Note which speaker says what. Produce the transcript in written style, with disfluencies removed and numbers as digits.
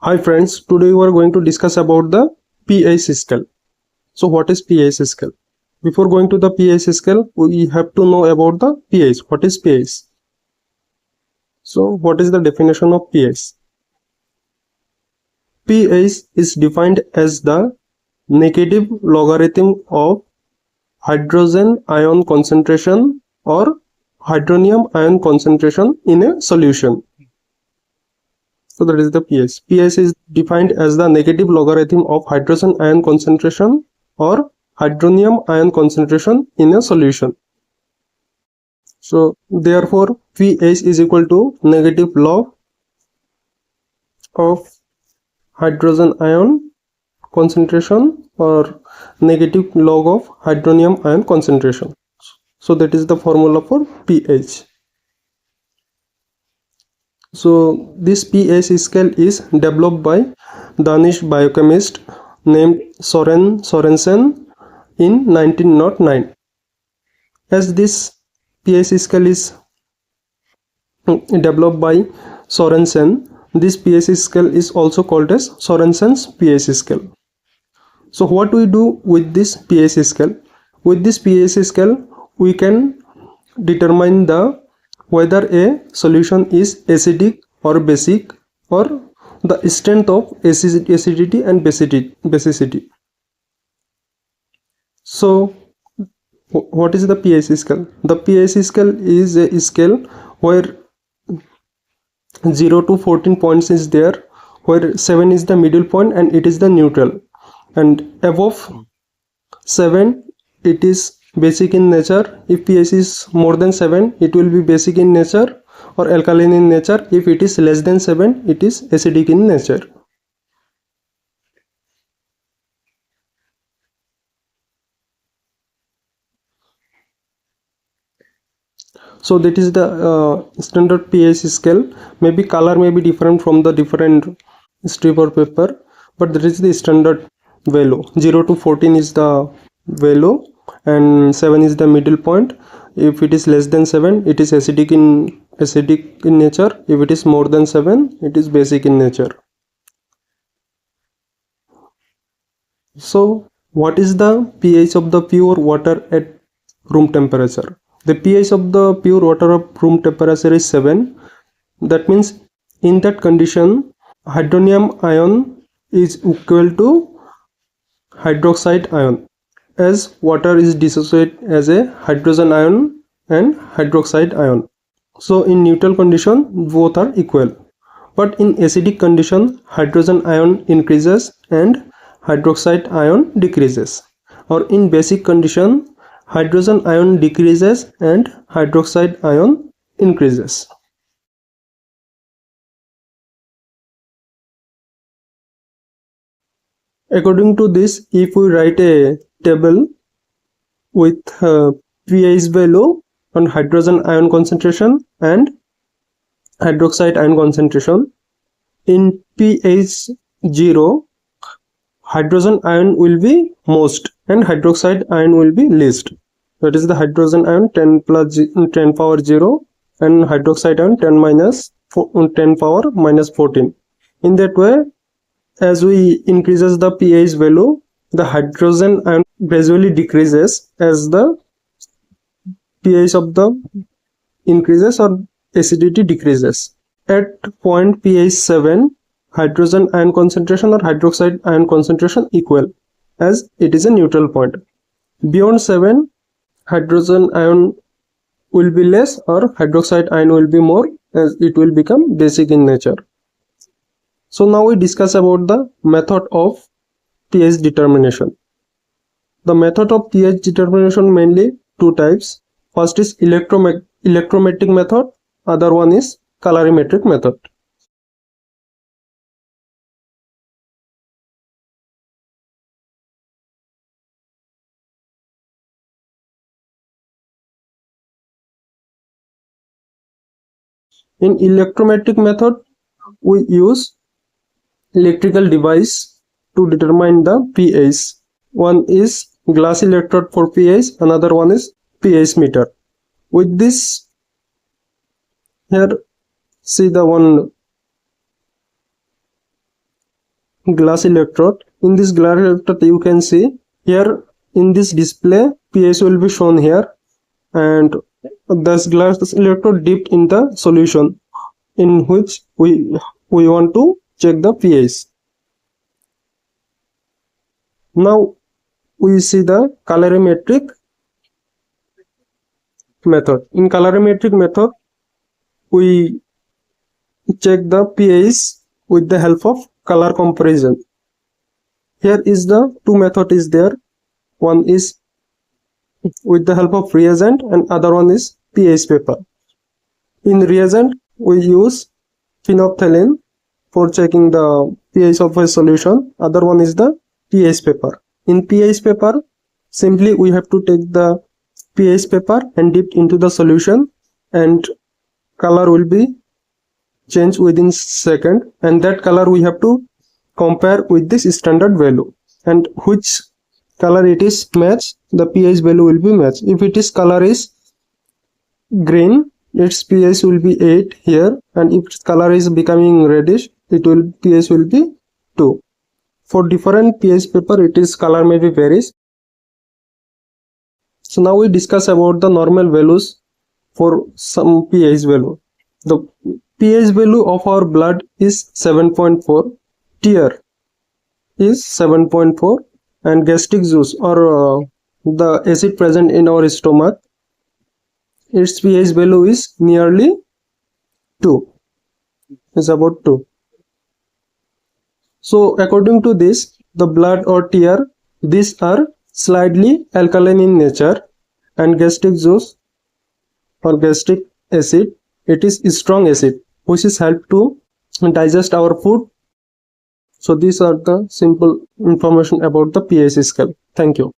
Speaker 1: Hi friends, today we are going to discuss about the pH scale. So what is pH scale? Before going to the pH scale, we have to know about the pH. What is pH? So what is the definition of pH? pH is defined as the negative logarithm of hydrogen ion concentration or hydronium ion concentration in a solution. So that is the pH. pH is defined as the negative logarithm of hydrogen ion concentration or hydronium ion concentration in a solution. So therefore pH is equal to negative log of hydrogen ion concentration or negative log of hydronium ion concentration. So that is the formula for pH. So this pH scale is developed by Danish biochemist named Sorensen in 1909. As this pH scale is developed by Sorensen, this pH scale is also called as Sorensen's pH scale. So what we do with this pH scale? With this pH scale, we can determine whether a solution is acidic or basic, or the strength of acidity and basicity. So what is the pH scale? The pH scale is a scale where 0 to 14 points is there, where 7 is the middle point and it is the neutral, and above 7 it is basic in nature. If pH is more than 7, it will be basic in nature or alkaline in nature. If it is less than 7, it is acidic in nature. So that is the standard pH scale. Maybe color may be different from the different strip or paper, but that is the standard value. 0 to 14 is the value and 7 is the middle point. If it is less than 7, it is acidic in nature. If it is more than 7, it is basic in nature. So what is the pH of the pure water at room temperature? The pH of the pure water of room temperature is 7. That means in that condition, hydronium ion is equal to hydroxide ion, as water is dissociated as a hydrogen ion and hydroxide ion. So in neutral condition, both are equal. But in acidic condition, hydrogen ion increases and hydroxide ion decreases. Or in basic condition, hydrogen ion decreases and hydroxide ion increases. According to this, if we write a table with pH value on hydrogen ion concentration and hydroxide ion concentration, in pH 0, hydrogen ion will be most and hydroxide ion will be least. That is the hydrogen ion 10 power 0 and hydroxide ion 10 power minus 14. In that way, as we increases the pH value, the hydrogen ion gradually decreases as the pH of the increases or acidity decreases. At point pH 7, hydrogen ion concentration or hydroxide ion concentration equal, as it is a neutral point. Beyond 7, hydrogen ion will be less or hydroxide ion will be more, as it will become basic in nature. So now we discuss about the method of pH determination. The method of pH determination mainly two types. First is electrometric method, other one is colorimetric method. In electrometric method, we use electrical device to determine the pH. One is glass electrode for pH, another one is pH meter. With this, here see the one glass electrode. In this glass electrode you can see here in this display pH will be shown here, and this glass electrode dipped in the solution in which we want to check the pH. Now we see the colorimetric method. In colorimetric method we check the pH with the help of color comparison. Here is the two method is there. One is with the help of reagent and other one is pH paper. In reagent we use phenolphthalein for checking the pH of a solution. Other one is the pH paper. In pH paper simply we have to take the pH paper and dip into the solution, and color will be changed within second, and that color we have to compare with this standard value, and which color it is matched, the pH value will be matched. If it is color is green, its pH will be 8 here, and if color is becoming reddish, pH will be 2. For different pH paper it is color may be varies. So now we discuss about the normal values for some pH value. The pH value of our blood is 7.4, tear is 7.4, and gastric juice or the acid present in our stomach, its pH value is nearly 2, is about 2. So according to this, the blood or tear, these are slightly alkaline in nature, and gastric juice or gastric acid, it is strong acid which is help to digest our food. So these are the simple information about the pH scale. Thank you.